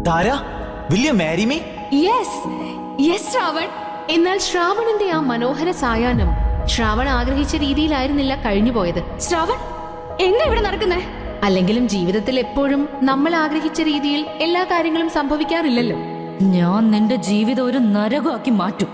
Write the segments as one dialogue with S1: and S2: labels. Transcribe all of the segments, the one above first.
S1: Thara, will you marry me?
S2: Yes Shravan. എന്നാൽ ശ്രാവണിന്റെ ആ മനോഹര സായാഹ്നം ശ്രാവൺ ആഗ്രഹിച്ച രീതിയിലായിരുന്നില്ല കഴിഞ്ഞു പോയത്.
S3: ശ്രാവൺ, എന്താ ഇവിടെ നടക്കുന്നേ?
S2: അല്ലെങ്കിലും ജീവിതത്തിൽ എപ്പോഴും നമ്മൾ ആഗ്രഹിച്ച രീതിയിൽ എല്ലാ കാര്യങ്ങളും സംഭവിക്കാറില്ലല്ലോ.
S4: ഞാൻ നിന്റെ ജീവിതം ഒരു നരകമാക്കി മാറ്റും,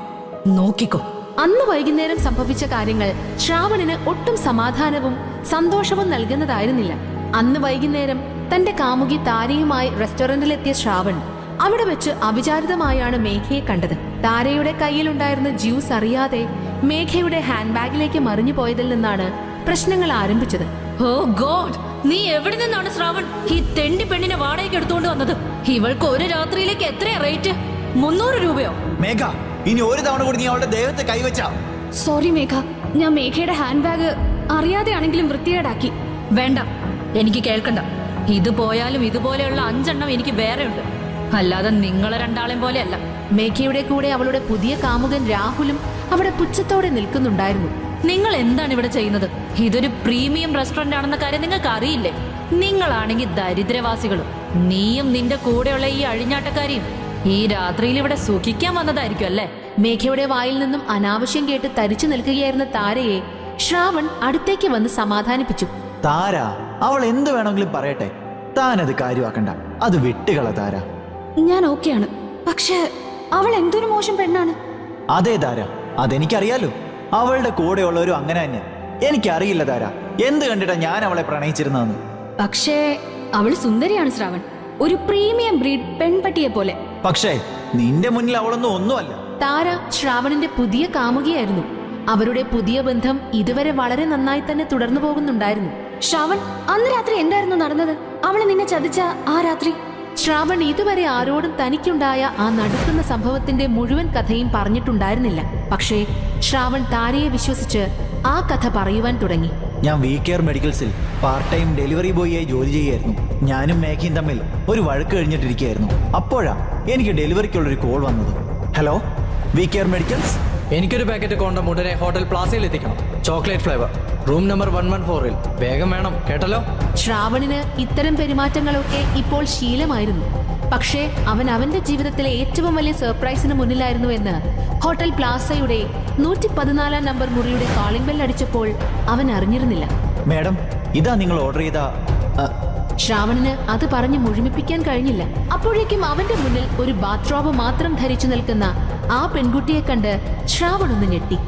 S4: നോക്കിക്കോ.
S2: അന്ന് വൈകുന്നേരം സംഭവിച്ച കാര്യങ്ങൾ ശ്രാവണിന് ഒട്ടും സമാധാനവും സന്തോഷവും നൽകുന്നതായിരുന്നില്ല. അന്ന് വൈകുന്നേരം തന്റെ കാമുകി താരയുമായി റെസ്റ്റോറന്റിലെത്തിയ ശ്രാവൺ അവിടെ വെച്ച് അവിചാരിതമായാണ് മേഘയെ കണ്ടത്. താരയുടെ കയ്യിലുണ്ടായിരുന്ന ജ്യൂസ് അറിയാതെ മേഘയുടെ ഹാൻഡ് ബാഗിലേക്ക് മറിഞ്ഞു പോയതിൽ നിന്നാണ് പ്രശ്നങ്ങൾ ആരംഭിച്ചത്.
S4: ഓ ഗോഡ്, നീ എവിടെ നിന്നാണ് ശ്രാവൺ ഈ തെണ്ടി പെണ്ണിനെ വാടകയ്ക്ക് എടുത്തുകൊണ്ട് വന്നത്? ഇവൾക്ക് ഒരു രാത്രിയിലേക്ക് എത്രയാ റേറ്റ്? 300 രൂപയോ?
S1: മേഘ, ഇനി ഒരു തവണ കൂടി നീ അവളുടെ ദേഹത്തെ കൈവച്ചാ.
S3: സോറി മേഘ, ഞാൻ മേഘയുടെ ഹാൻഡ് ബാഗ് അറിയാതെയാണെങ്കിലും വൃത്തികേടാക്കി.
S4: വേണ്ട, എനിക്ക് കേൾക്കണ്ട. ഇത് പോയാലും ഇതുപോലെയുള്ള 5 എണ്ണം എനിക്ക് വേറെ ഉണ്ട്, അല്ലാതെ നിങ്ങളെ രണ്ടാളെയും പോലെയല്ല.
S2: മേഘയുടെ കൂടെ അവളുടെ പുതിയ കാമുകൻ രാഹുലും അവിടെ പുച്ഛത്തോടെ നിൽക്കുന്നുണ്ടായിരുന്നു.
S4: നിങ്ങൾ എന്താണ് ഇവിടെ ചെയ്യുന്നത്? ഇതൊരു പ്രീമിയം റെസ്റ്റോറന്റ് ആണെന്ന കാര്യം നിങ്ങൾക്ക് അറിയില്ലേ? നിങ്ങളാണെങ്കിൽ ദരിദ്രവാസികളും. നീയും നിന്റെ കൂടെയുള്ള ഈ അഴിഞ്ഞാട്ടക്കാരിയും ഈ രാത്രിയിൽ ഇവിടെ സുഖിക്കാൻ വന്നതായിരിക്കും അല്ലേ?
S2: മേഘയുടെ വായിൽ നിന്നും അനാവശ്യം കേട്ട് തരിച്ചു നിൽക്കുകയായിരുന്ന താരയെ ശ്രാവൺ അടുത്തേക്ക് വന്ന് സമാധാനിപ്പിച്ചു.
S1: താര, അവൾ എന്ത് വേണമെങ്കിലും പറയട്ടെ, താനത് കാര്യമാക്കണ്ട. അത് വിട്ടുകള താര.
S3: ഞാൻ ഓക്കെയാണ്, പക്ഷെ അവൾ എന്തൊരു മോശം പെണ്ണാണ്.
S1: അതെ താര, അതെനിക്കറിയാലോ. അവളുടെ കൂടെയുള്ളവരും അങ്ങനെ തന്നെ. എനിക്കറിയില്ല താര, എന്ത് കണ്ടിട്ടാ ഞാൻ അവളെ പ്രണയിച്ചിരുന്നതെന്ന്.
S3: പക്ഷേ അവൾ സുന്ദരിയാണ് ശ്രാവൺ, ഒരു പ്രീമിയം ബ്രീഡ് പെൺപട്ടിയെ പോലെ.
S1: പക്ഷേ നിന്റെ മുന്നിൽ അവളൊന്നും ഒന്നുമല്ല.
S2: താര ശ്രാവണിന്റെ പുതിയ കാമുകിയായിരുന്നു. അവരുടെ പുതിയ ബന്ധം ഇതുവരെ വളരെ നന്നായി തന്നെ തുടർന്നു പോകുന്നുണ്ടായിരുന്നു.
S3: ശ്രാവൺ, അന്ന് രാത്രി എന്തായിരുന്നു നടന്നത്? അവള് നിന്നെ ചതിച്ച ആ രാത്രി?
S2: ശ്രാവൺ ഇതുവരെ ആരോടും തനിക്കുണ്ടായ ആ നടുക്കുന്ന സംഭവത്തിന്റെ മുഴുവൻ കഥയും പറഞ്ഞിട്ടുണ്ടായിരുന്നില്ല. പക്ഷേ ശ്രാവൺ താരയെ വിശ്വസിച്ച് ആ കഥ പറയുവാൻ തുടങ്ങി.
S1: ഞാൻ വി കെയർ മെഡിക്കൽസിൽ പാർട്ട് ടൈം ഡെലിവറി ബോയിയായി ജോലി ചെയ്യായിരുന്നു. ഞാനും മേഘയും തമ്മിൽ ഒരു വഴക്ക് കഴിഞ്ഞിട്ടിരിക്കുകയായിരുന്നു. അപ്പോഴാ എനിക്ക് ഡെലിവറിക്കുള്ളൊരു കോൾ വന്നത്. Hello, we care medicals.
S5: എനിക്കൊരു പാക്കറ്റ് കോണ്ടം ഉടനെ ഹോട്ടൽ പ്ലാസയിൽ എത്തിക്കണം. ചോക്ലേറ്റ് ഫ്ലേവർ, റൂം നമ്പർ 114ൽ. വേഗം വേണം കേട്ടല്ലോ.
S2: ശ്രാവണിന് ഇത്തരം പെരുമാറ്റങ്ങളൊക്കെ ഇപ്പോൾ ശീലമായിരുന്നു. പക്ഷേ അവൻ അവന്റെ ജീവിതത്തിലെ ഏറ്റവും വലിയ സർപ്രൈസിന് മുന്നിലായിരുന്നു എന്ന് ഹോട്ടൽ പ്ലാസയുടെ 114 നമ്പർ മുറിയുടെ കോളിംഗ് ബെൽ അടിച്ചപ്പോൾ അവൻ അറിഞ്ഞിരുന്നില്ല.
S1: മാഡം, ഇതാ നിങ്ങൾ ഓർഡർ ചെയ്ത.
S2: ശ്രാവണിന് അത് പറഞ്ഞ് മുഴുമിപ്പിക്കാൻ കഴിഞ്ഞില്ല. അപ്പോഴേക്കും അവന്റെ മുന്നിൽ ഒരു ബാത്റോബ് മാത്രം ധരിച്ചു നിൽക്കുന്ന ആ പെൺകുട്ടിയെ കണ്ട് ശ്രാവൺ ഒന്ന് ഞെട്ടി.